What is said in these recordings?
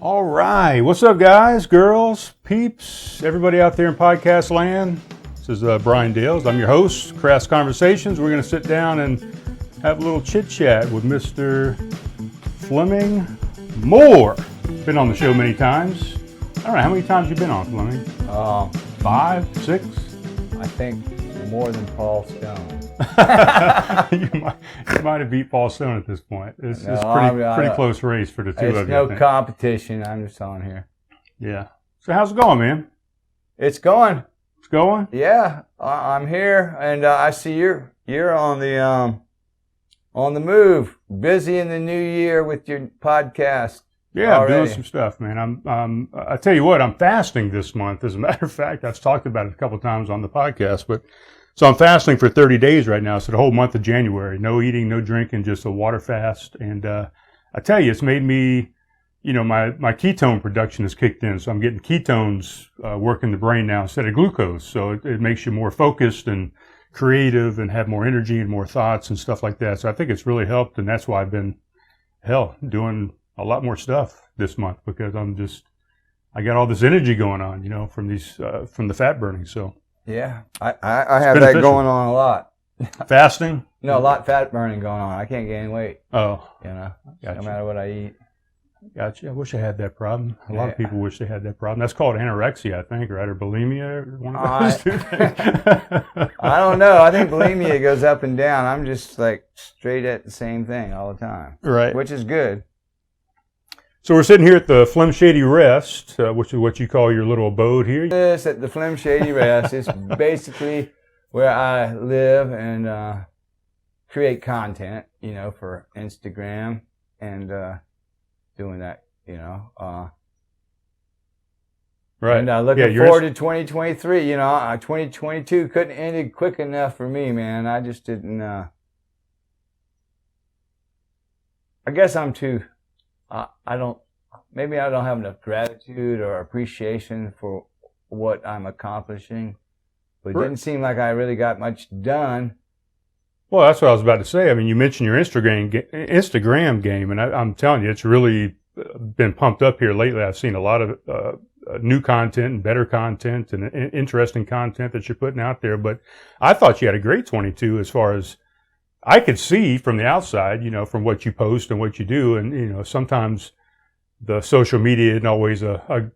All right. What's up, guys, girls, peeps, everybody out there in podcast land? This is Brian Dales. I'm your host, Crass Conversations. We're going to sit down and have a little chit-chat with Mr. Fleming Moore. Been on the show many times. I don't know, how many times you been on, Fleming? 5, 6? I think more than Paul Stone. you might have beat Paul Stone at this point. It's pretty close race for the two of you. It's no competition. I'm just on here. Yeah. So how's it going, man? It's going. It's going? Yeah, I'm here, and I see you're on the move. Busy in the new year with your podcast. Yeah, already. I'm doing some stuff, man. I tell you what, I'm fasting this month. As a matter of fact, I've talked about it a couple of times on the podcast, but so I'm fasting for 30 days right now. So the whole month of January, no eating, no drinking, just a water fast. And I tell you, it's made me, my ketone production has kicked in. So I'm getting ketones working the brain now instead of glucose. So it makes you more focused and creative and have more energy and more thoughts and stuff like that. So I think it's really helped. And that's why I've been, doing a lot more stuff this month, because I got all this energy going on, from the fat burning. So. Yeah, I have that going on a lot. Fasting? No, a lot of fat burning going on. I can't gain weight. Oh. Gotcha. No matter what I eat. Gotcha. I wish I had that problem. A lot of people wish they had that problem. That's called anorexia, I think, right? Or bulimia, or one of those two things. I don't know. I think bulimia goes up and down. I'm just like straight at the same thing all the time. Right. Which is good. So we're sitting here at the Flim Shady Rest, which is what you call your little abode here. This at the Flim Shady Rest is basically where I live and create content, for Instagram and doing that, Right. And looking forward to 2023. 2022 couldn't end quick enough for me, man. I just didn't. I guess I'm too. Maybe I don't have enough gratitude or appreciation for what I'm accomplishing, but it didn't seem like I really got much done. Well, that's what I was about to say. I mean, you mentioned your Instagram game, and I'm telling you, it's really been pumped up here lately. I've seen a lot of new content and better content and interesting content that you're putting out there. But I thought you had a great 22 as far as I could see from the outside, from what you post and what you do. And, sometimes the social media isn't always a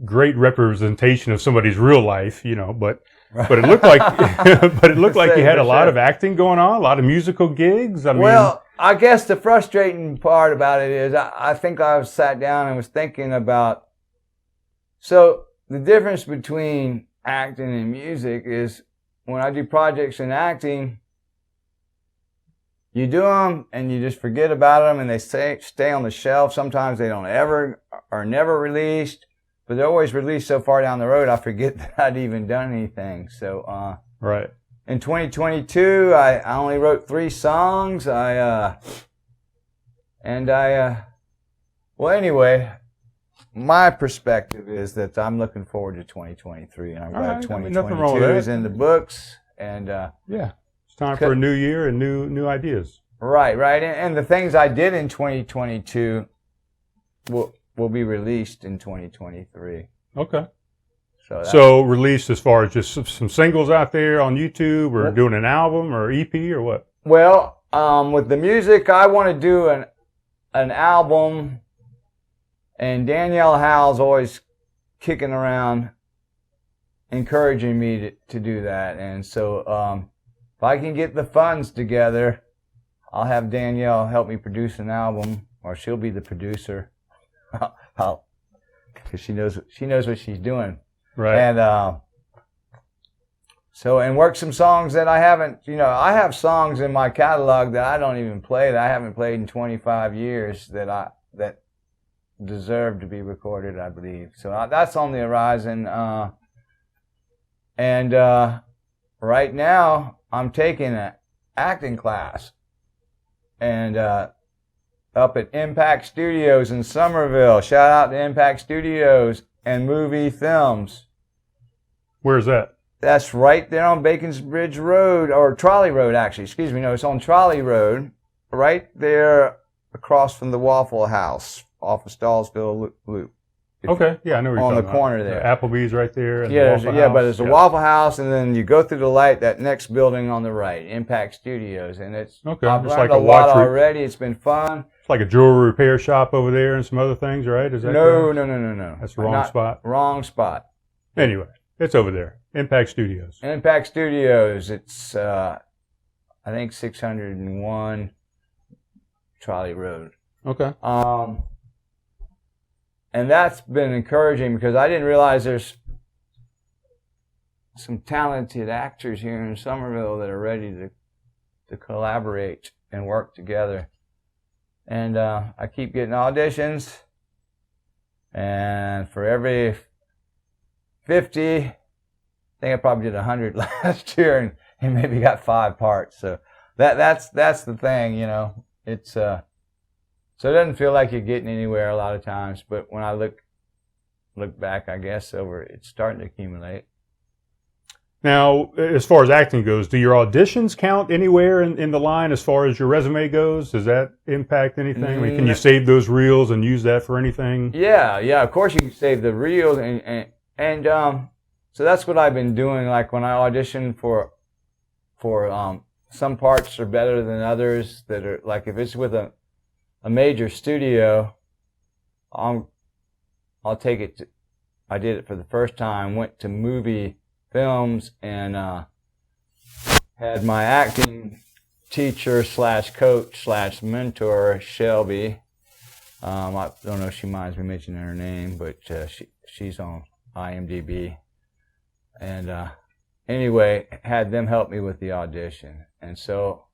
great representation of somebody's real life, but it looked like, you had a lot of acting going on, a lot of musical gigs. I guess the frustrating part about it is I think I sat down and was thinking about, so the difference between acting and music is when I do projects in acting, you do them and you just forget about them and they stay on the shelf. Sometimes they don't ever are never released, but they're always released so far down the road I forget that I'd even done anything. So right. In 2022, I only wrote 3 songs. Anyway, my perspective is that I'm looking forward to 2023, and I'm glad 2022 is in the books. And it's time for a new year and new ideas. Right. And the things I did in 2022 will be released in 2023. Okay. So released as far as just some singles out there on YouTube, or doing an album or EP, or what? Well, with the music, I want to do an album, and Danielle Howe's always kicking around, encouraging me to do that. And so if I can get the funds together, I'll have Danielle help me produce an album, or she'll be the producer. Because she knows what she's doing. Right. And and work some songs that I haven't, I have songs in my catalog that I don't even play, that I haven't played in 25 years that deserve to be recorded, I believe. So that's on the horizon. Right now I'm taking an acting class, and up at Impact Studios in Summerville. Shout out to Impact Studios and Movie Films. Where's that? That's right there on Bacon's Bridge Road, or Trolley Road, actually. Excuse me. No, it's on Trolley Road, right there across from the Waffle House off of Stallsville Loop. Okay, yeah, I know where you're on the talking corner about. there. Applebee's right there. And Yeah, the Waffle House. but there's a Waffle House, and then you go through the light, that next building on the right, Impact Studios, and it's Okay, I've it's learned like a a lot watch already. It's been fun. It's like a jewelry repair shop over there and some other things, right? Is that No. correct? That's the wrong spot. Wrong spot. Anyway, it's over there. Impact Studios. Impact Studios. It's I think 601 Trolley Road. Okay. And that's been encouraging because I didn't realize there's some talented actors here in Summerville that are ready to collaborate and work together. And I keep getting auditions. And for every 50, I think I probably did 100 last year and maybe got 5 parts. So that's the thing, you know. It's so it doesn't feel like you're getting anywhere a lot of times, but when I look back, I guess it's starting to accumulate. Now, as far as acting goes, do your auditions count anywhere in the line as far as your resume goes? Does that impact anything? I mean, can you save those reels and use that for anything? Yeah. Of course, you can save the reels, and so that's what I've been doing. Like when I audition for some parts are better than others. That are like if it's with a major studio, I'll take it. I did it for the first time. Went to movie films and had my acting teacher / coach / mentor Shelby. I don't know if she minds me mentioning her name, but she's on IMDb. And anyway, had them help me with the audition. And so,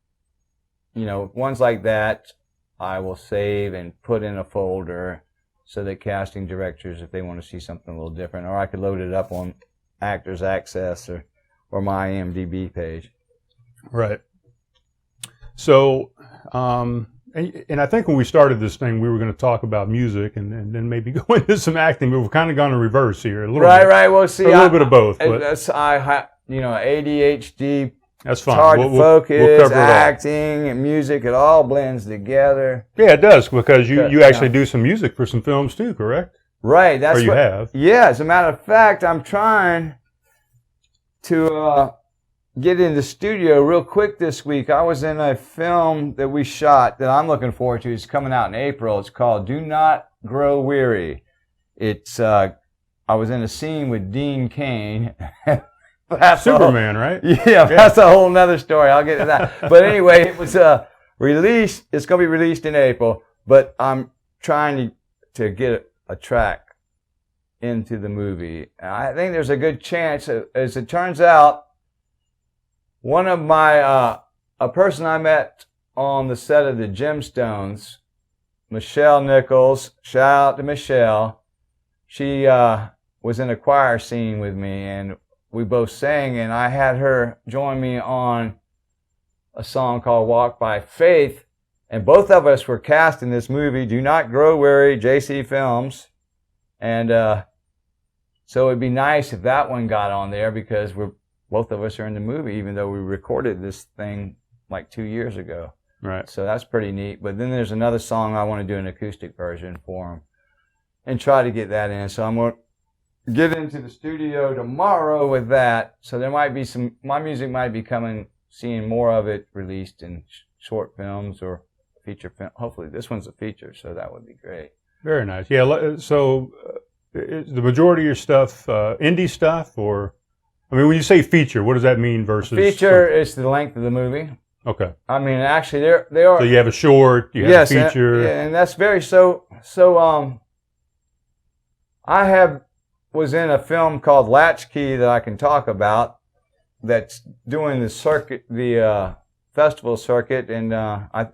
you know, ones like that I will save and put in a folder so that casting directors, if they want to see something a little different, or I could load it up on Actors Access or my IMDb page. Right. So, and I think when we started this thing, we were going to talk about music and then maybe go into some acting, but we've kind of gone in reverse here a little bit. Right. Well, see, a little bit of both. But ADHD. That's fine. It's hard to focus. We'll cover acting and music, it all blends together. Yeah, it does, because you actually do some music for some films too, correct? Right. That's or you have. Yeah, as a matter of fact, I'm trying to get in the studio real quick this week. I was in a film that we shot that I'm looking forward to. It's coming out in April. It's called Do Not Grow Weary. It's I was in a scene with Dean Cain. That's Superman, right? Yeah, that's a whole nother story. I'll get to that. But anyway, it was released. It's going to be released in April. But I'm trying to get a track into the movie. I think there's a good chance. As it turns out, one of my a person I met on the set of the Gemstones, Michelle Nichols. Shout out to Michelle. She was in a choir scene with me, and we both sang, and I had her join me on a song called Walk by Faith, and both of us were cast in this movie, Do Not Grow Weary, JC Films, and so it'd be nice if that one got on there, because both of us are in the movie, even though we recorded this thing like 2 years ago. Right. So that's pretty neat. But then there's another song I want to do an acoustic version for him and try to get that in. So I'm going to get into the studio tomorrow with that. So there might be my music might be seeing more of it released in short films or feature film. Hopefully this one's a feature, so that would be great. Very nice. Yeah. So is the majority of your stuff indie stuff, or, I mean, when you say feature, what does that mean versus feature? Is the length of the movie. Okay. I mean, actually, they are. So you have a short, you have a feature. And that's very so. I was in a film called Latchkey that I can talk about. That's doing the circuit, the festival circuit, and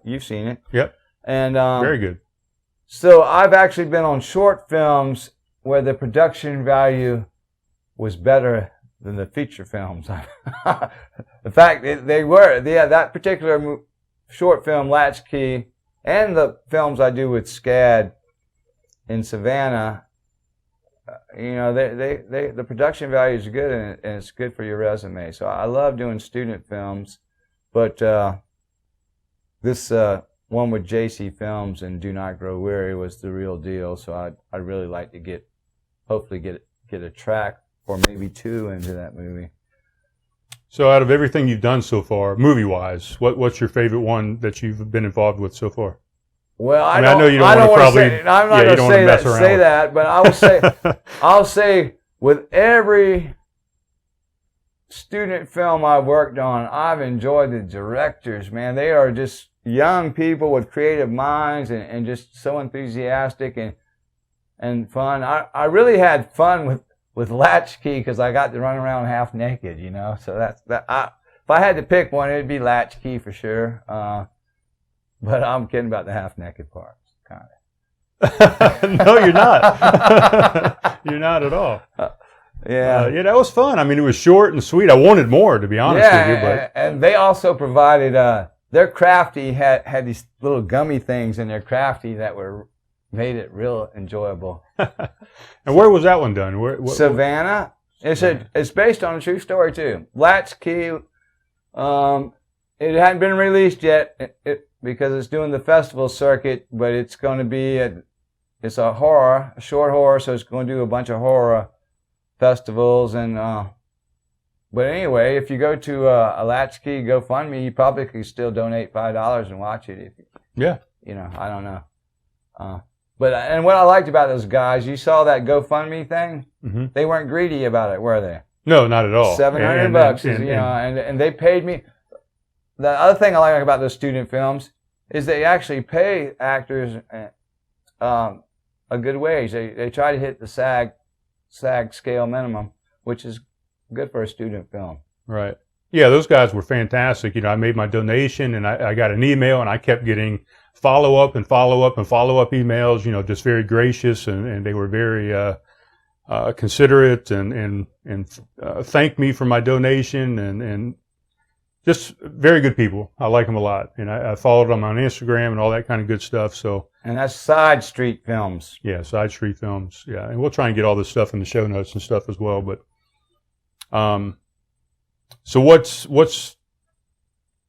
you've seen it. Yep. And very good. So I've actually been on short films where the production value was better than the feature films. In fact, they were. Yeah, that particular short film, Latchkey, and the films I do with SCAD in Savannah, the production value is good, and it's good for your resume. So I love doing student films, but this one with JC Films and Do Not Grow Weary was the real deal. So I'd really like to hopefully get a track or maybe 2 into that movie. So out of everything you've done so far, movie-wise, what's your favorite one that you've been involved with so far? Well, I know you don't want to probably. I'm not going to say that, but I will say, I'll say with every student film I've worked on, I've enjoyed the directors. Man, they are just young people with creative minds and just so enthusiastic and fun. I really had fun with Latchkey because I got to run around half naked, you know. So if I had to pick one, it'd be Latchkey for sure. But I'm kidding about the half naked parts, kind of. No, you're not. You're not at all. Yeah, that was fun. I mean, it was short and sweet. I wanted more, to be honest with you. But and they also provided their Crafty had these little gummy things in their Crafty that made it real enjoyable. And where was that one done? Savannah. It's based on a true story too. Latchkey. It hadn't been released yet because it's doing the festival circuit, but it's going to be it's a short horror, so it's going to do a bunch of horror festivals and. But anyway, if you go to a Latchkey GoFundMe, you probably could still donate $5 and watch it. Yeah. You know, I don't know. But what I liked about those guys, you saw that GoFundMe thing. Mm-hmm. They weren't greedy about it, were they? No, not at all. $700, and they paid me. The other thing I like about those student films is they actually pay actors a good wage. They try to hit the SAG scale minimum, which is good for a student film. Right. Yeah, those guys were fantastic. You know, I made my donation and I got an email and I kept getting follow-up emails, you know, just very gracious and they were very considerate and thanked me for my donation and just very good people. I like them a lot. And I followed them on Instagram and all that kind of good stuff. So. And that's Side Street Films. Yeah, Side Street Films. Yeah, and we'll try and get all this stuff in the show notes and stuff as well. But, so what's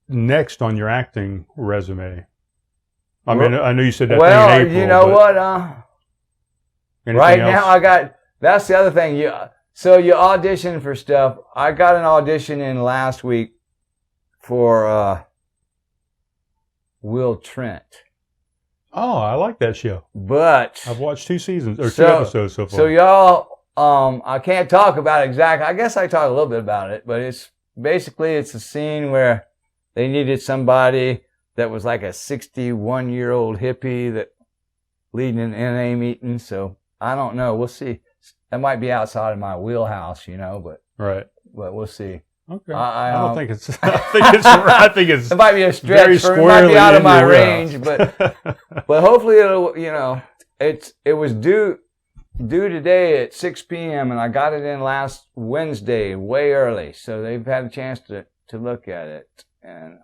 next on your acting resume? I mean, I know you said that thing in April. You know what? Right now that's the other thing. So you audition for stuff. I got an audition in last week for Will Trent. Oh, I like that show. But I've watched 2 seasons or 2 episodes so far. So y'all, I can't talk about exactly. I guess I talk a little bit about it, but it's a scene where they needed somebody that was like a 61-year-old hippie that leading an NA meeting. So I don't know. We'll see. That might be outside of my wheelhouse, you know, but we'll see. Okay. I don't think it's. I think it's. It might be a stretch. It might be out of my range, but hopefully it'll. You know, it was due today at 6 p.m. and I got it in last Wednesday, way early, so they've had a chance to look at it. And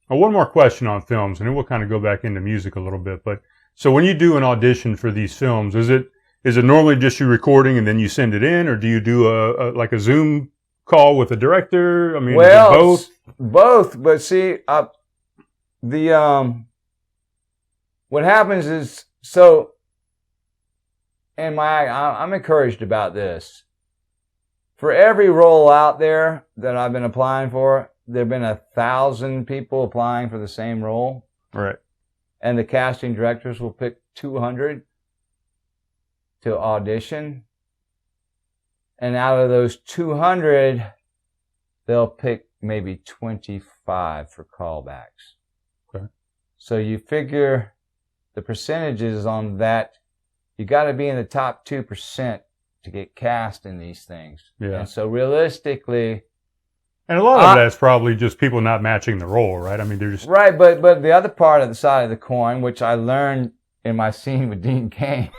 one more question on films, and then we'll kind of go back into music a little bit. But so when you do an audition for these films, is it normally just you recording and then you send it in, or do you do a Zoom call with the director? I mean, both. But see, what happens is so. I'm encouraged about this. For every role out there that I've been applying for, there have been 1,000 people applying for the same role. Right. And the casting directors will pick 200 to audition. And out of those 200, they'll pick maybe 25 for callbacks. Okay. So you figure the percentages on that, you got to be in the top 2% to get cast in these things. Yeah. And so realistically, and a lot of that's probably just people not matching the role, right? I mean, they're just right. But the other part of the side of the coin, which I learned in my scene with Dean Cain,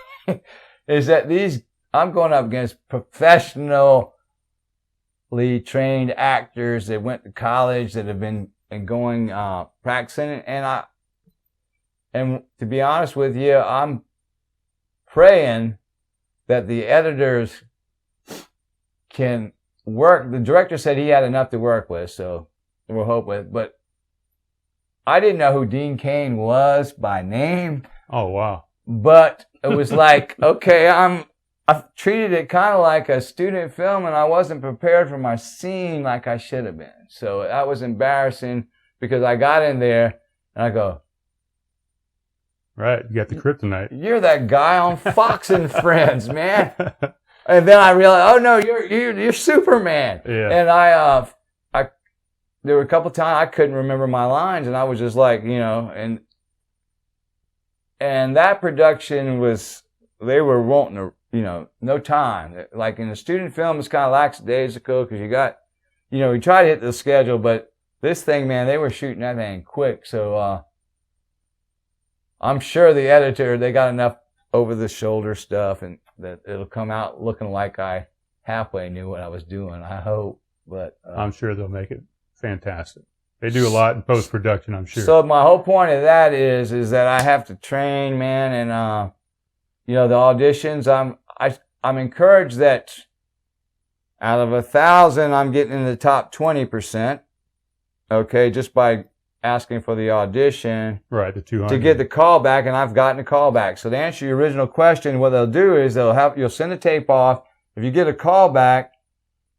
is that I'm going up against professionally trained actors that went to college that have been going practicing it. And to be honest with you, I'm praying that the editors can work. The director said he had enough to work with, so we'll hope with. But I didn't know who Dean Cain was by name. Oh, wow. But it was like, okay, I treated it kind of like a student film, and I wasn't prepared for my scene like I should have been. So that was embarrassing because I got in there and I go, right, you got the kryptonite. "You're that guy on Fox and Friends, man." And then I realized, oh no, you're Superman. Yeah. And I there were a couple times I couldn't remember my lines, and I was just like, and that production was, they were wanting to, no time. Like in a student film, it's kind of lackadaisical because you got, you try to hit the schedule, but this thing, man, they were shooting that thing quick. So I'm sure the editor, they got enough over the shoulder stuff and that it'll come out looking like I halfway knew what I was doing, I hope. But I'm sure they'll make it fantastic. They do a lot in post-production, I'm sure. So my whole point of that is that I have to train, man, and the auditions. I'm encouraged that out of 1,000, I'm getting in the top 20%. Okay, just by asking for the audition. Right, the 200. To get the callback, and I've gotten a callback. So to answer your original question, what they'll do is you'll send the tape off. If you get a callback,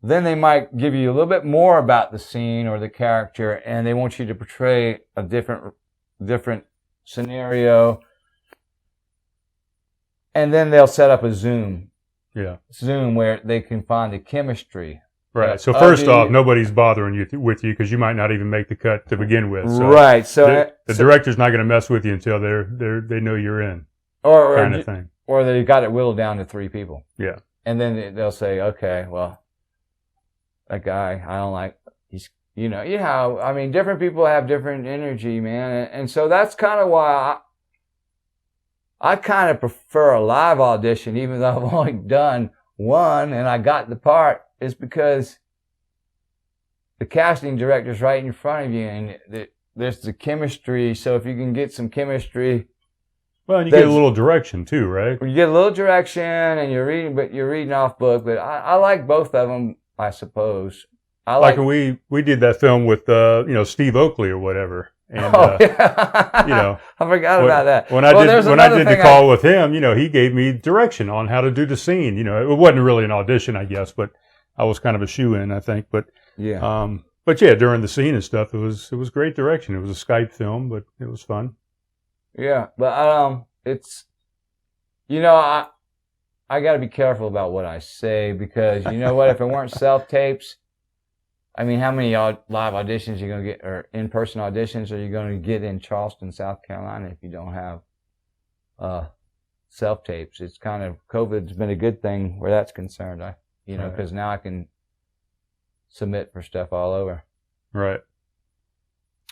then they might give you a little bit more about the scene or the character, and they want you to portray a different scenario. And then they'll set up a Zoom. Yeah. Zoom where they can find the chemistry. Right. So first off, nobody's bothering you with you because you might not even make the cut to begin with. So right. So the director's not going to mess with you until they know you're in. Or kind of thing. Or they got it whittled down to 3 people. Yeah. And then they'll say, okay, well, that guy, I don't like, he's, I mean, different people have different energy, man. And so that's kind of why I kind of prefer a live audition, even though I've only done one and I got the part, is because the casting director's right in front of you and there's the chemistry. So if you can get some chemistry. Well, and you get a little direction too, right? You get a little direction and you're reading off book, but I like both of them, I suppose. Like when we did that film with, Steve Oakley or whatever. And, yeah. I forgot about that. When I did the call with him, he gave me direction on how to do the scene. It wasn't really an audition, I guess, but I was kind of a shoe-in, I think. But yeah. But yeah, during the scene and stuff, it was great direction. It was a Skype film, but it was fun. Yeah, but it's, I got to be careful about what I say because you know what? If it weren't self-tapes, I mean, how many live auditions are you going to get, or in-person auditions are you going to get in Charleston, South Carolina if you don't have self-tapes? It's kind of, COVID's been a good thing where that's concerned, because now I can submit for stuff all over. Right.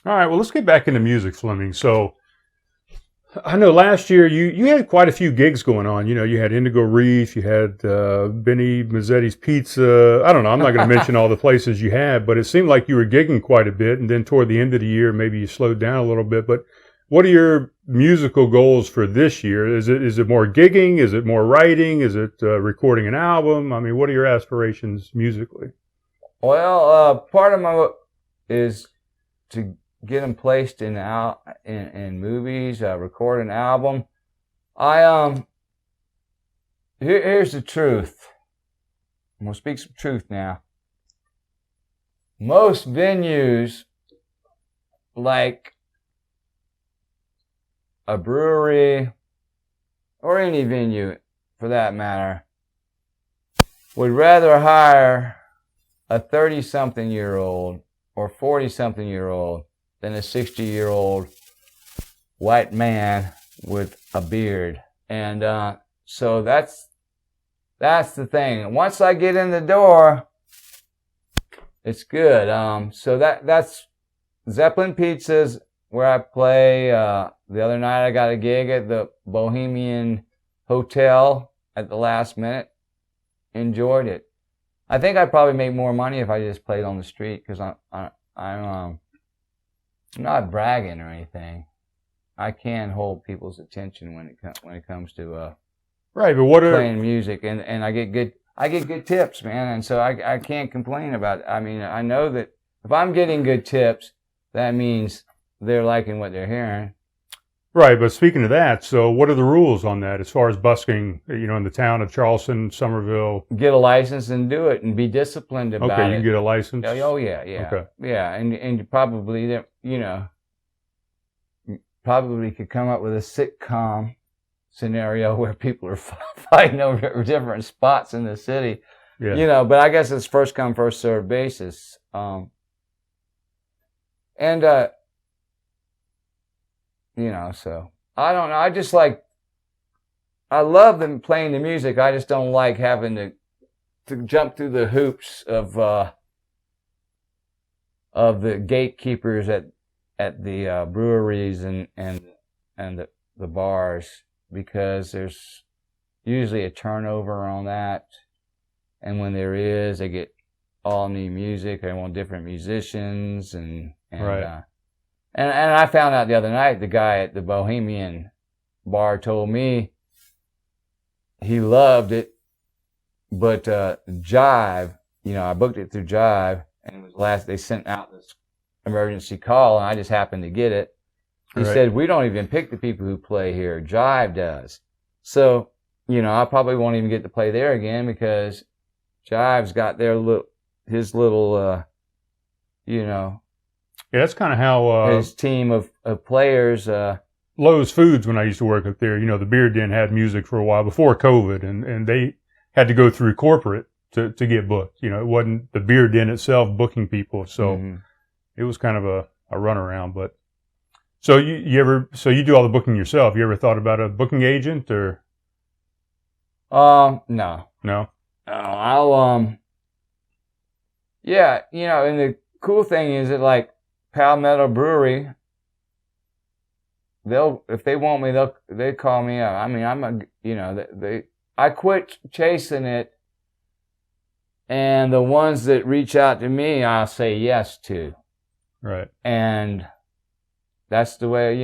All right, well, let's get back into music, Fleming. So, I know last year you had quite a few gigs going on. You had Indigo Reef, you had Benny Mazzetti's Pizza. I don't know. I'm not going to mention all the places you had, but it seemed like you were gigging quite a bit. And then toward the end of the year, maybe you slowed down a little bit. But what are your musical goals for this year? Is it more gigging? Is it more writing? Is it recording an album? I mean, what are your aspirations musically? Well, part of my is to get them placed in movies, record an album. Here's the truth. I'm gonna speak some truth now. Most venues, like a brewery or any venue for that matter, would rather hire a 30-something-year-old or 40-something-year-old than a 60-year-old white man with a beard. And so that's the thing. Once I get in the door, it's good. So that's Zeppelin Pizzas where I play. The other night I got a gig at the Bohemian Hotel at the last minute. Enjoyed it. I think I'd probably make more money if I just played on the street because I'm not bragging or anything. I can hold people's attention when it comes to right. But what playing music, and I get good tips, man, and so I can't complain about it. I mean, I know that if I'm getting good tips, that means they're liking what they're hearing. Right, but speaking of that, so what are the rules on that as far as busking, in the town of Charleston, Summerville? Get a license and do it, and be disciplined about it. Okay, you can get a license? Oh, yeah. Okay. Yeah, and you probably, probably could come up with a sitcom scenario where people are fighting over different spots in the city. Yeah. But I guess it's first come, first served basis. So I don't know. I love them playing the music. I just don't like having to jump through the hoops of the gatekeepers at the breweries and the bars, because there's usually a turnover on that. And when there is, they get all new music. They want different musicians and right. And I found out the other night, the guy at the Bohemian bar told me he loved it, but Jive, I booked it through Jive, and it was they sent out this emergency call, and I just happened to get it. He said, we don't even pick the people who play here. Jive does. So, I probably won't even get to play there again, because Jive's got his little. Yeah, that's kind of how his team of players. Lowe's Foods, when I used to work up there, the beer den had music for a while before COVID, and they had to go through corporate to get booked. It wasn't the beer den itself booking people, so it was kind of a runaround. But so you do all the booking yourself? You ever thought about a booking agent or? No. I'll yeah, and the cool thing is that, like, Palmetto Brewery, if they want me, they call me up. I mean, I quit chasing it, and the ones that reach out to me, I'll say yes to. Right. And that's the way,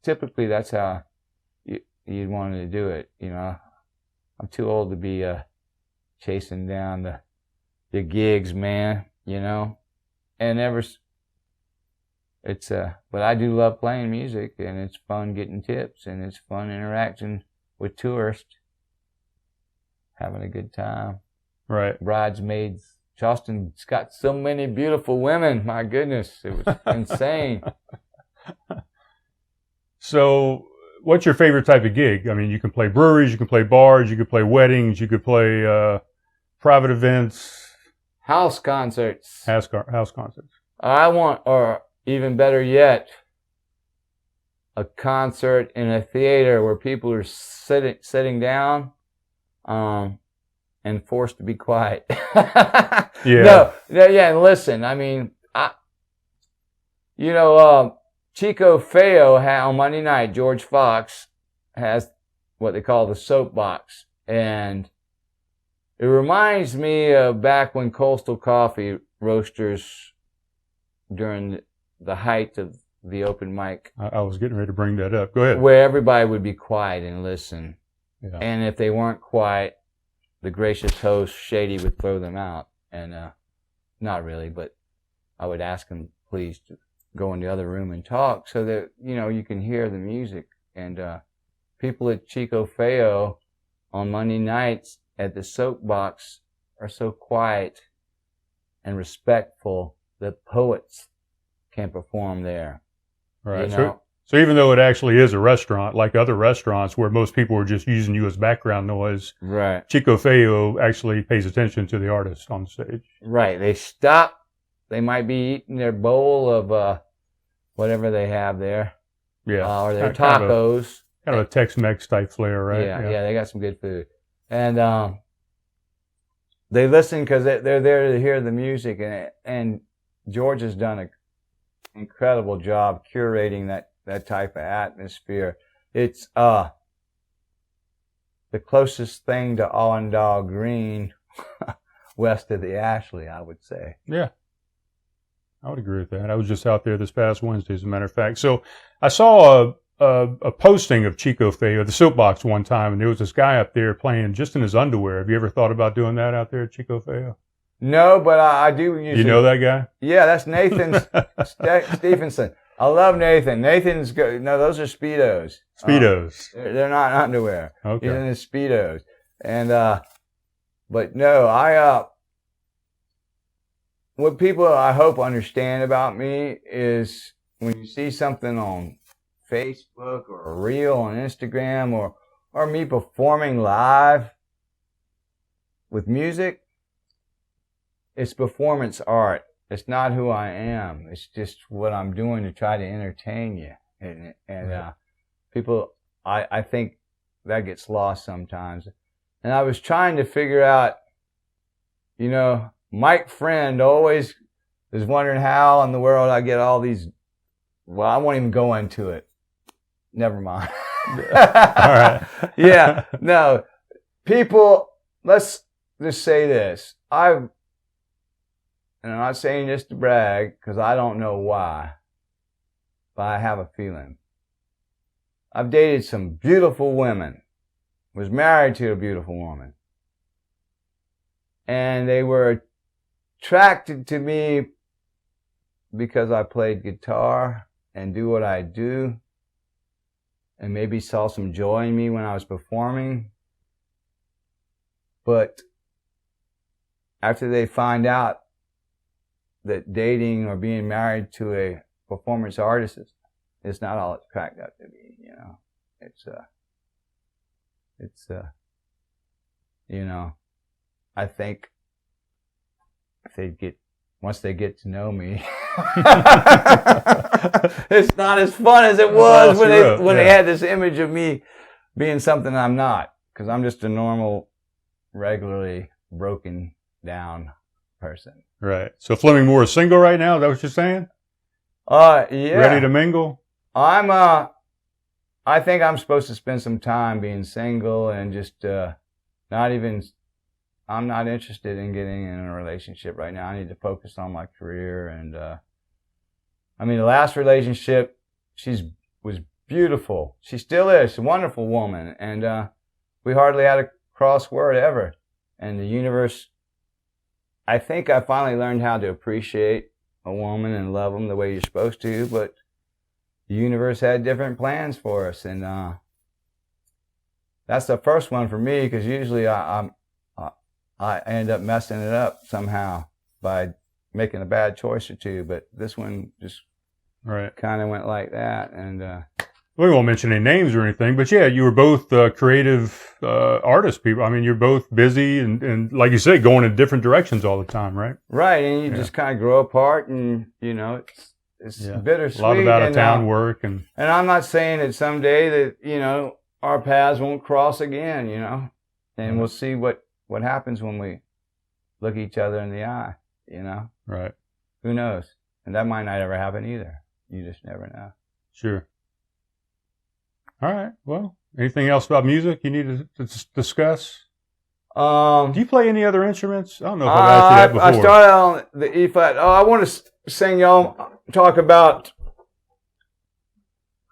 typically that's how you'd want to do it. I'm too old to be chasing down the gigs, man. And but I do love playing music, and it's fun getting tips, and it's fun interacting with tourists, having a good time. Right. Bridesmaids. Charleston's got so many beautiful women. My goodness, it was insane. So, what's your favorite type of gig? I mean, you can play breweries, you can play bars, you can play weddings, you could play private events. House concerts. House concerts. Or even better yet, a concert in a theater where people are sitting down, and forced to be quiet. Yeah. And listen, I mean, Chico Feo on Monday night, George Fox has what they call the soapbox, and it reminds me of back when Coastal Coffee Roasters, during the height of the open mic. I was getting ready to bring that up. Go ahead. Where everybody would be quiet and listen. Yeah. And if they weren't quiet, the gracious host, Shady, would throw them out. And not really, but I would ask them, please, to go in the other room and talk so that, you can hear the music. And people at Chico Feo on Monday nights at the soapbox are so quiet and respectful that poets can perform there. Right. So even though it actually is a restaurant, like other restaurants where most people are just using you as background noise, right? Chico Feo actually pays attention to the artist on stage. Right. They stop. They might be eating their bowl of whatever they have there. Yeah. Or their tacos. Kind of a Tex-Mex type flair, right? Yeah, they got some good food. And they listen because they're there to hear the music, and George has done an incredible job curating that type of atmosphere. It's the closest thing to Allendale Green west of the Ashley, I would say. Yeah, I would agree with that. I was just out there this past Wednesday, as a matter of fact. So I saw a posting of Chico Feo, the soapbox, one time, and there was this guy up there playing just in his underwear. Have you ever thought about doing that out there at Chico Feo? No, but I do usually. You know that guy? Yeah, that's Nathan Stephenson. I love Nathan. Nathan's good. No, those are Speedos. Speedos. They're not underwear. Okay. He's in his Speedos. And, but no, what people I hope understand about me is when you see something on Facebook or a reel on Instagram or me performing live with music, it's performance art. It's not who I am. It's just what I'm doing to try to entertain you. And people, I think that gets lost sometimes. And I was trying to figure out, Mike Friend always is wondering how in the world I get all these. Well, I won't even go into it. Never mind. All right. Yeah. No. People, let's just say this. And I'm not saying this to brag because I don't know why, but I have a feeling. I've dated some beautiful women, was married to a beautiful woman, and they were attracted to me because I played guitar and do what I do, and maybe saw some joy in me when I was performing. But after they find out that dating or being married to a performance artist is not all it's cracked up to be, I think if once they get to know me, it's not as fun as it was when they had this image of me being something I'm not, because I'm just a normal, regularly broken down person. Right. So Fleming Moore is single right now. Is that what you're saying? Yeah. Ready to mingle? I think I'm supposed to spend some time being single and just, I'm not interested in getting in a relationship right now. I need to focus on my career. And, the last relationship, was beautiful. She still is. She's a wonderful woman. And, we hardly had a cross word ever. And the universe, I think I finally learned how to appreciate a woman and love them the way you're supposed to, but the universe had different plans for us. And, that's the first one for me, because usually I end up messing it up somehow by making a bad choice or two, but this one just kind of went like that. And we won't mention any names or anything, but yeah, you were both creative artist people. You're both busy and like you said, going in different directions all the time, right? Right, and you just kind of grow apart, and it's bittersweet. A lot of out-of-town work, and I'm not saying that someday that our paths won't cross again, and we'll see what happens when we look each other in the eye, Right. Who knows? And that might not ever happen either. You just never know. Sure. All right. Well, anything else about music you need to discuss? Do you play any other instruments? I don't know if I've asked you that before. I started on the E flat. I want to sing y'all, talk about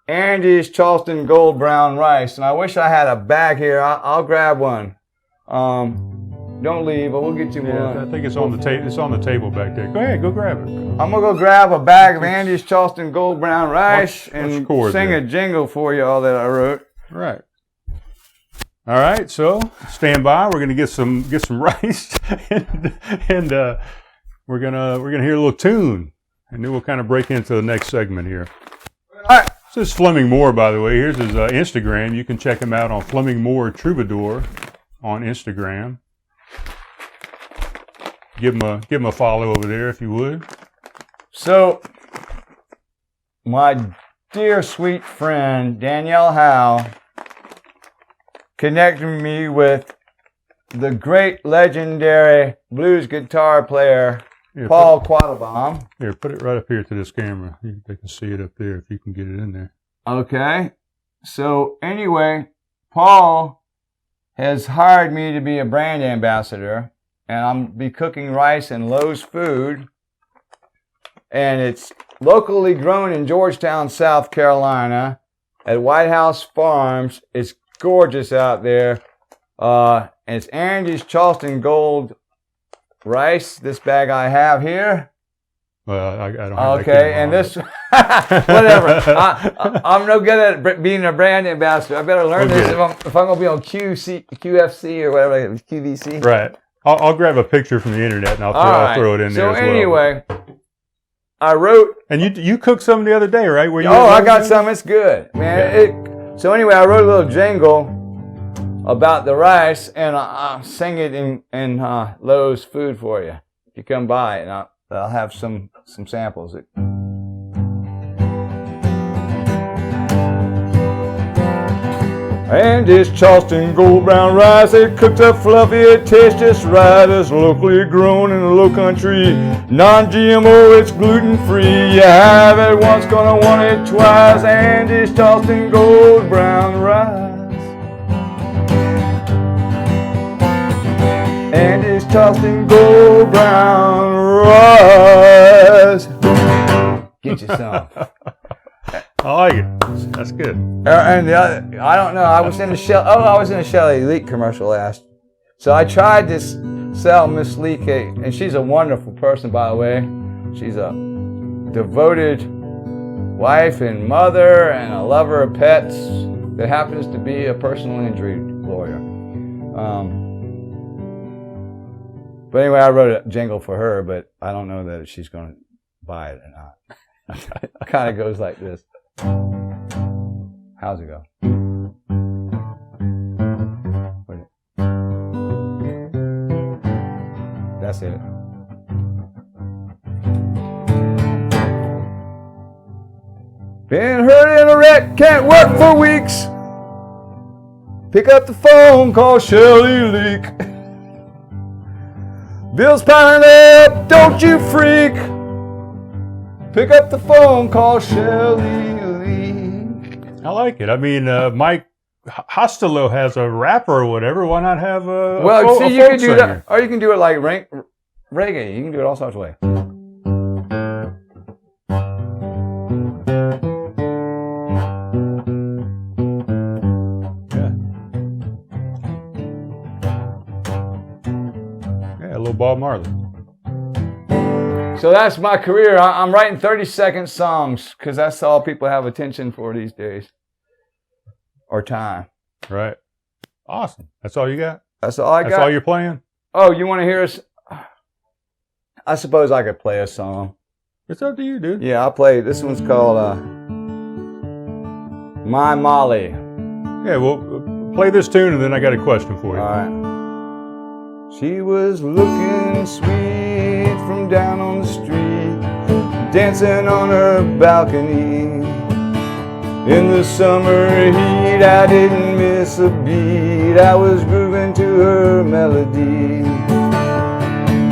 Andy's Charleston Gold Brown Rice. And I wish I had a bag here. I'll grab one. Don't leave, but we'll get you one. I think it's on the table. It's on the table back there. Go ahead, go grab it. I'm gonna go grab a bag of Andy's Charleston Gold Brown Rice and sing a jingle for y'all that I wrote. Right. All right. So stand by. We're gonna get some rice, and we're gonna hear a little tune, and then we'll kind of break into the next segment here. All right. This is Fleming Moore, by the way. Here's his Instagram. You can check him out on Fleming Moore Troubadour on Instagram. Give him a follow over there if you would. So, my dear sweet friend Danielle Howe connected me with the great legendary blues guitar player Paul Quattlebaum. Here, put it right up here to this camera. They can see it up there if you can get it in there. Okay. So anyway, Paul has hired me to be a brand ambassador, and I'm be cooking rice in Lowe's Food, and it's locally grown in Georgetown, South Carolina, at White House Farms. It's gorgeous out there. And it's Andy's Charleston Gold rice. This bag I have here. Well, I don't have Okay, and this, whatever. I'm no good at being a brand ambassador. I better learn this if I'm going to be on QFC or whatever, it was, QVC. Right. I'll grab a picture from the internet and I'll throw it in there as well. So anyway, I wrote. And you cooked some the other day, right? I got some. It's good, man. Yeah. So anyway, I wrote a little jingle about the rice, and I'll sing it in Lowe's Food for you. If you come by, and I'll have some samples. And this Charleston gold brown rice, it cooks up fluffy, it tastes just right. It's locally grown in the low country, non-GMO, it's gluten-free. You have it once, gonna want it twice. And this Charleston gold brown rice. And this Charleston gold brown rice. Get you some. I like it. That's good. And the other, I don't know. I was in a Shelley Leak commercial last. So I tried to sell Miss Leak, and she's a wonderful person, by the way. She's a devoted wife and mother and a lover of pets that happens to be a personal injury lawyer. But anyway, I wrote a jingle for her, but I don't know that she's going to buy it or not. It kind of goes like this. How's it go? That's it. Been hurt in a wreck, can't work for weeks. Pick up the phone, call Shelley Leak. Bill's piling up, don't you freak. Pick up the phone, call Shelley Leak. I like it. I mean, Mike Hostelo has a rapper or whatever. Why not have a you can do that, or you can do it like reggae. You can do it all sorts of ways. Yeah, a little Bob Marley. So that's my career. I'm writing 30-second songs because that's all people have attention for these days. Or time. Right. Awesome. That's all you got? That's all I got. That's all you're playing? Oh, you want to hear us? I suppose I could play a song. It's up to you, dude. Yeah, I'll play. This one's called My Molly. Yeah, well, play this tune and then I got a question for you. All right. She was looking sweet from down on the street, dancing on her balcony. In the summer heat, I didn't miss a beat. I was grooving to her melody.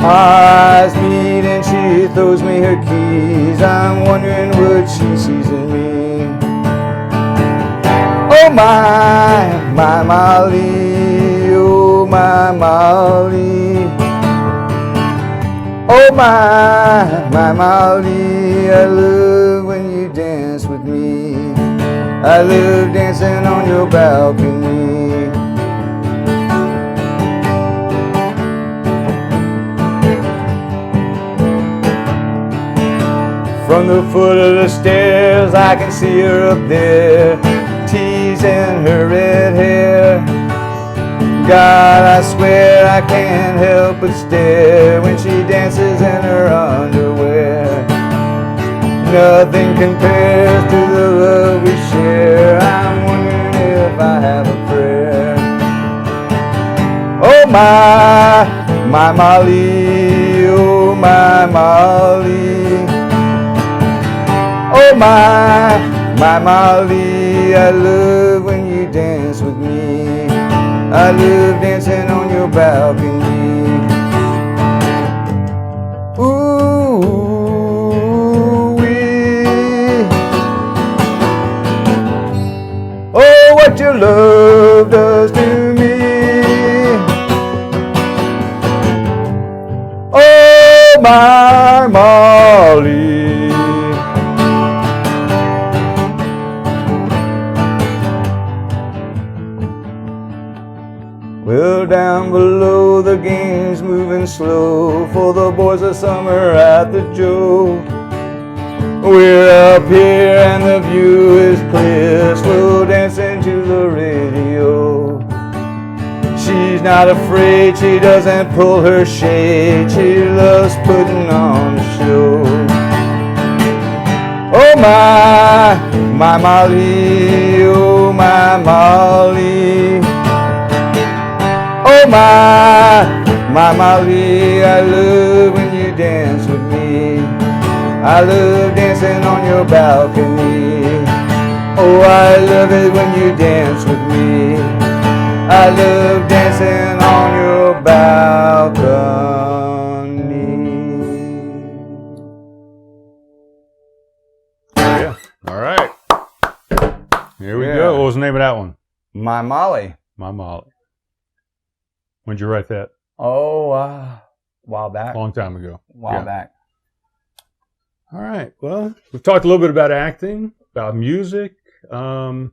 Our eyes meet and she throws me her keys. I'm wondering what she sees in me. Oh my Molly, oh my Molly. Oh my Molly, I love when you dance with me. I love dancing on your balcony. From the foot of the stairs, I can see her up there, teasing her red hair. God, I swear I can't help but stare when she dances in her underwear. Nothing compares to the love we share. I'm wondering if I have a prayer. Oh my Molly, oh my Molly. Oh my Molly, I love when you dance with me. I love dancing on your balcony. Ooh-wee. Oh, what your love does to me. Oh, my Molly. Well, down below the game's moving slow. the summer at the Joe. We're up here and the view is clear, slow dancing to the radio. She's not afraid, she doesn't pull her shade, she loves putting on a show. Oh my Molly, oh my Molly. Oh my Molly, I love when you dance with me. I love dancing on your balcony. Oh, I love it when you dance with me. I love dancing on your balcony. Yeah. All right. Here we go. What was the name of that one? My Molly. My Molly. When'd you write that? Oh, while back. Long time ago. While back. All right. Well, we've talked a little bit about acting, about music. You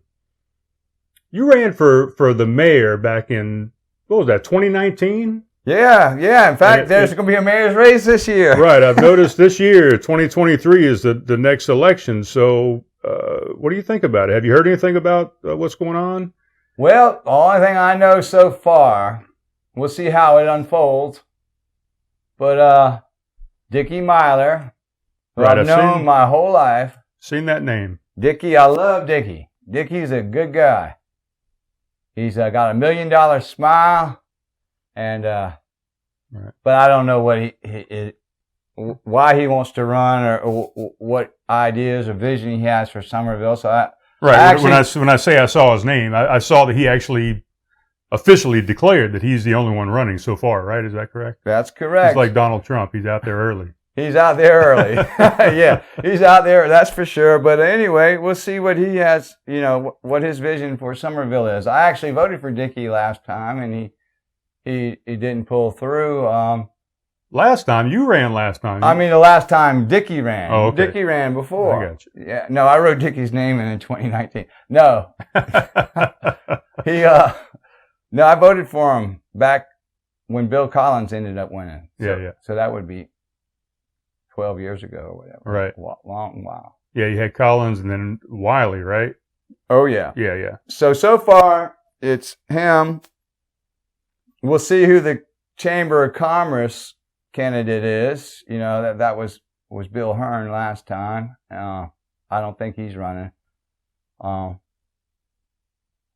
ran for the mayor back in, what was that, 2019? Yeah. In fact, there's going to be a mayor's race this year. Right. I've noticed this year, 2023, is the next election. So what do you think about it? Have you heard anything about what's going on? Well, the only thing I know so far, we'll see how it unfolds. But Dickie Myler, who I've known my whole life. Seen that name. Dickie, I love Dickie. Dickie's a good guy. He's got $1 million smile, and but I don't know what why he wants to run or what ideas or vision he has for Summerville. So when I say I saw his name, I saw that he actually officially declared that he's the only one running so far. Right? Is that correct? That's correct. He's like Donald Trump. He's out there early. He's out there early. Yeah, he's out there, that's for sure. But anyway, we'll see what he has, what his vision for Summerville is. I actually voted for Dickie last time, and he didn't pull through. Last time? You ran last time. I mean, the last time Dickie ran. Oh, okay. Dickie ran before. I got you. Yeah, no, I wrote Dickie's name in 2019. No. No, I voted for him back when Bill Collins ended up winning. So that would be 12 years ago or whatever. Right. Long while. Yeah, you had Collins and then Wiley, right? Oh, yeah. Yeah. So far, it's him. We'll see who the Chamber of Commerce candidate is. That was Bill Hearn last time. I don't think he's running.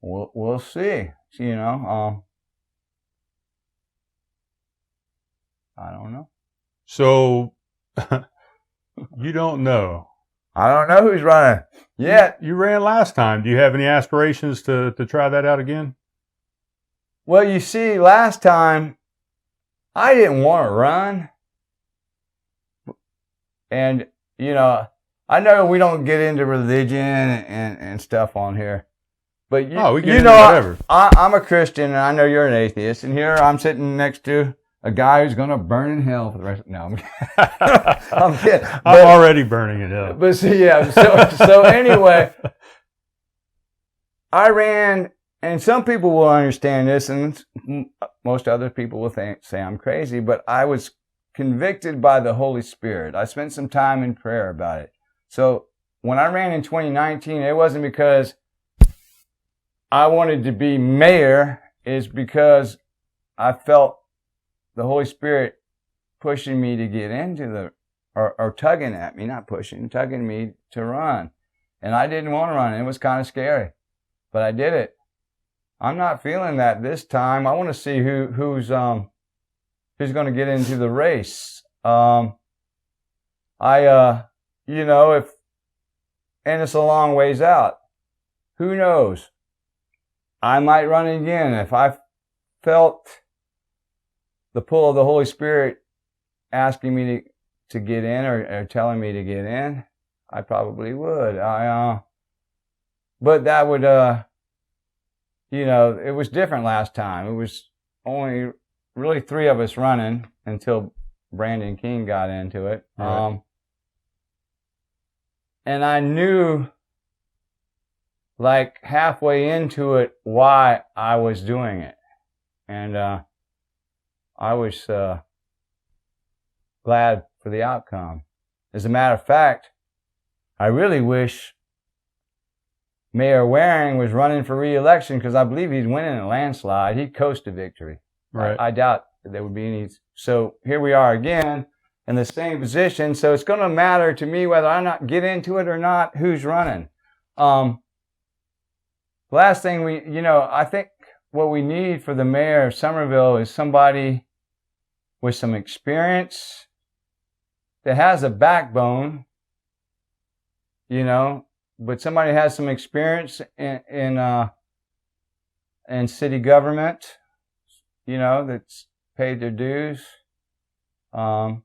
We'll see. I don't know. So, you don't know. I don't know who's running yet. You ran last time. Do you have any aspirations to try that out again? Well, you see, last time, I didn't want to run. And, I know we don't get into religion and stuff on here. But, we get into whatever. I'm a Christian, and I know you're an atheist. And here I'm sitting next to a guy who's going to burn in hell for the rest of... No, I'm kidding. I'm kidding. I'm already burning in hell. But see, yeah. So anyway, I ran, and some people will understand this, and most other people will say I'm crazy, but I was convicted by the Holy Spirit. I spent some time in prayer about it. So when I ran in 2019, it wasn't because I wanted to be mayor. It's because I felt the Holy Spirit pushing me to get into or tugging at me, not pushing, tugging me to run. And I didn't want to run. It was kind of scary, but I did it. I'm not feeling that this time. I want to see who's going to get into the race. And it's a long ways out. Who knows? I might run again. If I felt the pull of the Holy Spirit asking me to get in or telling me to get in, I probably would. But that would, it was different last time. It was only really 3 of us running until Brandon King got into it. Right. And I knew, like halfway into it, why I was doing it. And I was glad for the outcome. As a matter of fact, I really wish Mayor Waring was running for re-election because I believe he's winning a landslide. He'd coast to victory. Right. I doubt there would be any. So here we are again in the same position. So it's going to matter to me whether I not get into it or not, who's running. Last thing I think what we need for the mayor of Summerville is somebody with some experience that has a backbone, but somebody has some experience in city government, that's paid their dues. Not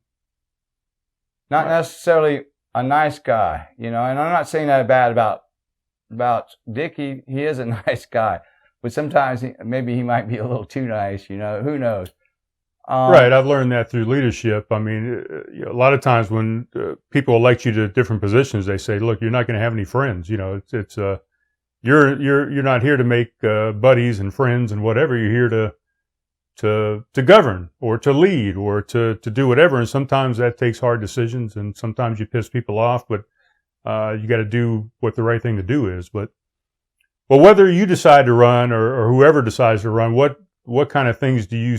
necessarily a nice guy, and I'm not saying that bad about Dick. He is a nice guy, but sometimes maybe he might be a little too nice, who knows? Right. I've learned that through leadership. I mean, a lot of times when people elect you to different positions, they say, look, you're not going to have any friends. You're not here to make buddies and friends and whatever. You're here to govern or to lead or to do whatever. And sometimes that takes hard decisions and sometimes you piss people off, but you got to do what the right thing to do is. But whether you decide to run or whoever decides to run, what kind of things do you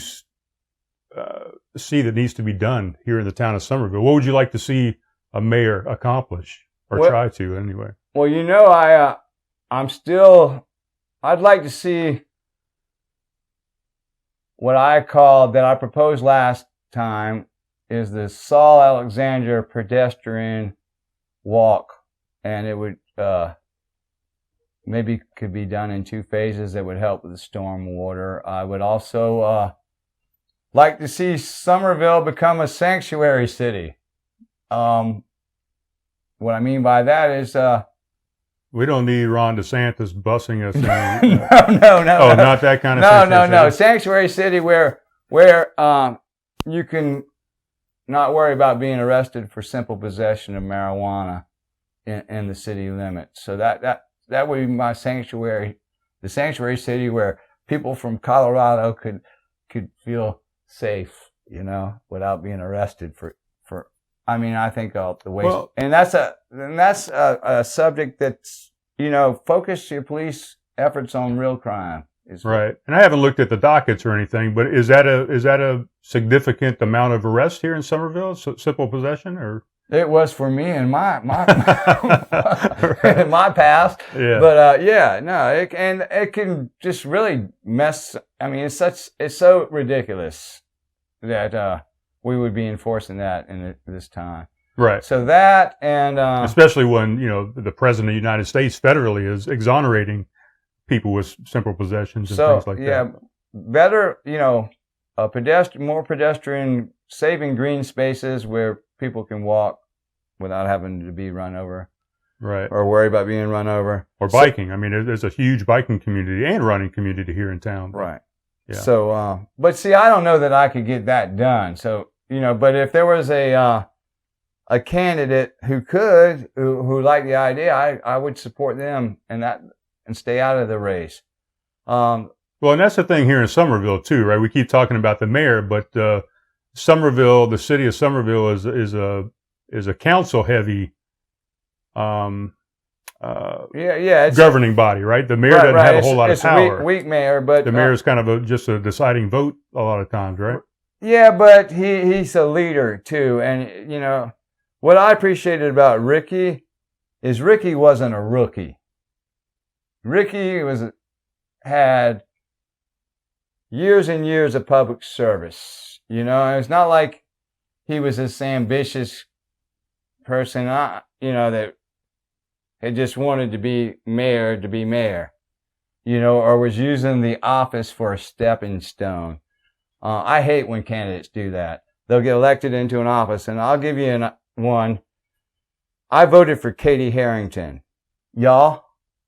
see that needs to be done here in the town of Summerville? What would you like to see a mayor accomplish or try to anyway? Well, I'd like to see what I proposed last time is the Saul Alexander pedestrian walk, and it would maybe could be done in 2 phases that would help with the storm water. I would also like to see Summerville become a sanctuary city. What I mean by that is we don't need Ron DeSantis busing us. No. Oh, not that kind of No. Sanctuary city where you can not worry about being arrested for simple possession of marijuana in the city limits. So that would be my sanctuary, the sanctuary city where people from Colorado could feel safe, without being arrested for. I think the waste, well, and that's a subject that's, focus your police efforts on real crime. Right. And I haven't looked at the dockets or anything, but is that a significant amount of arrest here in Summerville? Simple possession, or? It was for me in my in my past. Yeah. But it can just really mess. It's so ridiculous that we would be enforcing that in this time. Right. So that and especially when the president of the United States federally is exonerating people with simple possessions and things like that. Yeah, better, more pedestrian, saving green spaces where people can walk without having to be run over. Right. Or worry about being run over. Or biking. There's a huge biking community and running community here in town. Right. Yeah. So, but see, I don't know that I could get that done. So, but if there was a candidate who liked the idea, I would support them and stay out of the race. Well, and that's the thing here in Summerville too, right? We keep talking about the mayor, but Summerville, the city of Summerville, is a council heavy governing body, right? The mayor doesn't have a whole lot of power. It's weak mayor, but the mayor is kind of just a deciding vote a lot of times, right? Yeah, but he's a leader too, and what I appreciated about Ricky is Ricky wasn't a rookie. Ricky had years and years of public service. It's not like he was this ambitious person, that had just wanted to be mayor, or was using the office for a stepping stone. I hate when candidates do that. They'll get elected into an office, and I'll give you one. I voted for Katie Harrington. Y'all,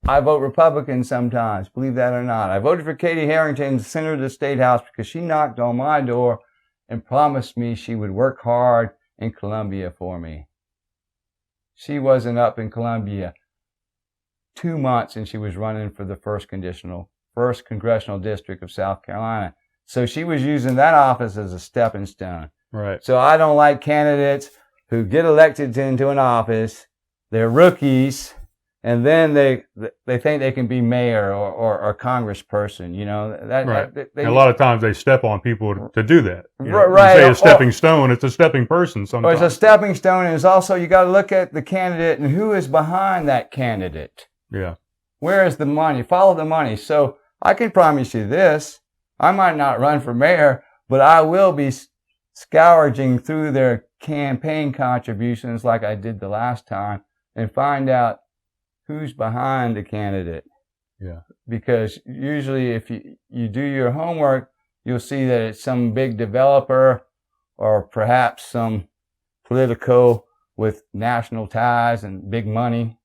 I vote Republican sometimes, believe that or not. I voted for Katie Harrington, Senator of the State House, because she knocked on my door and promised me she would work hard in Columbia for me. She wasn't up in Columbia 2 months, and she was running for the first congressional district of South Carolina. So she was using that office as a stepping stone. Right. So I don't like candidates who get elected into an office, they're rookies, and then they think they can be mayor or congressperson. You know, Right. And a lot of times they step on people to do that. You know, right. You say a stepping stone, it's a stepping person sometimes. Or it's a stepping stone, and it's also, you got to look at the candidate and who is behind that candidate. Yeah. Where is the money? Follow the money. So I can promise you this. I might not run for mayor, but I will be scourging through their campaign contributions like I did the last time and find out who's behind the candidate. Yeah. Because usually if you do your homework, you'll see that it's some big developer or perhaps some politico with national ties and big money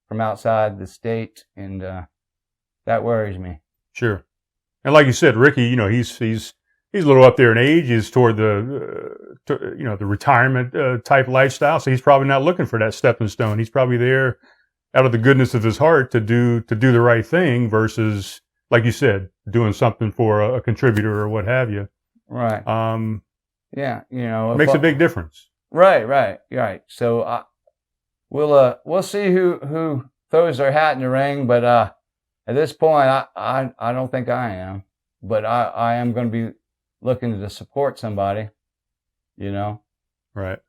from outside the state. And that worries me. Sure. And like you said, Ricky, you know, he's a little up there in age. He's toward the retirement type lifestyle. So he's probably not looking for that stepping stone. He's probably there out of the goodness of his heart to do the right thing versus, like you said, doing something for a contributor or what have you. Right. Yeah. You know, makes a big difference. Right. So we'll see who throws their hat in the ring. But at this point, I don't think I am. But I am going to be looking to support somebody. You know. Right.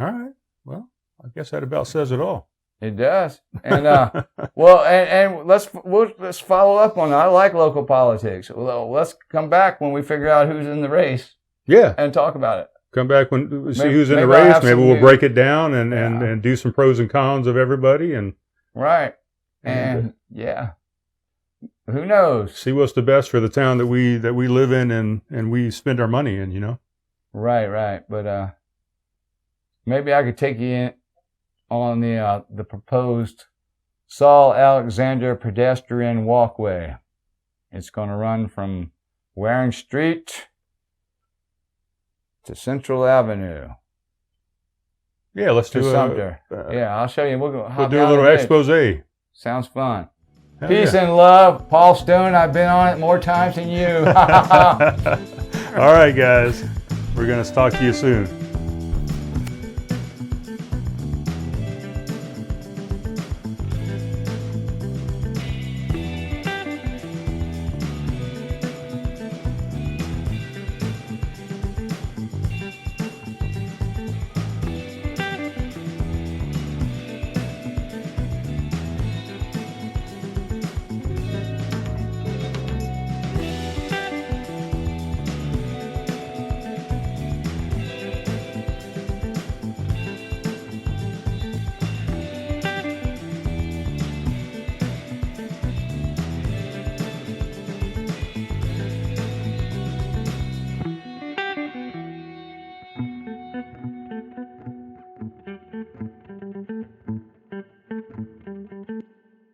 All right. Well, I guess that about says it all. It does. And well, and let's follow up on it. I like local politics. Well, let's come back when we figure out who's in the race. Yeah. And talk about it. Come back when we see who's in the race. Maybe we'll break it down and do some pros and cons of everybody and right. And yeah. Who knows? See what's the best for the town that we live in and we spend our money in, you know? Right. But maybe I could take you in on the proposed Saul Alexander pedestrian walkway. It's going to run from Waring Street to Central Avenue. Yeah, let's do Sumter. Yeah, I'll show you. We'll do a little expose. Sounds fun. Hell Peace yeah. and love. Paul Stone, I've been on it more times than you. All right, guys. We're going to talk to you soon.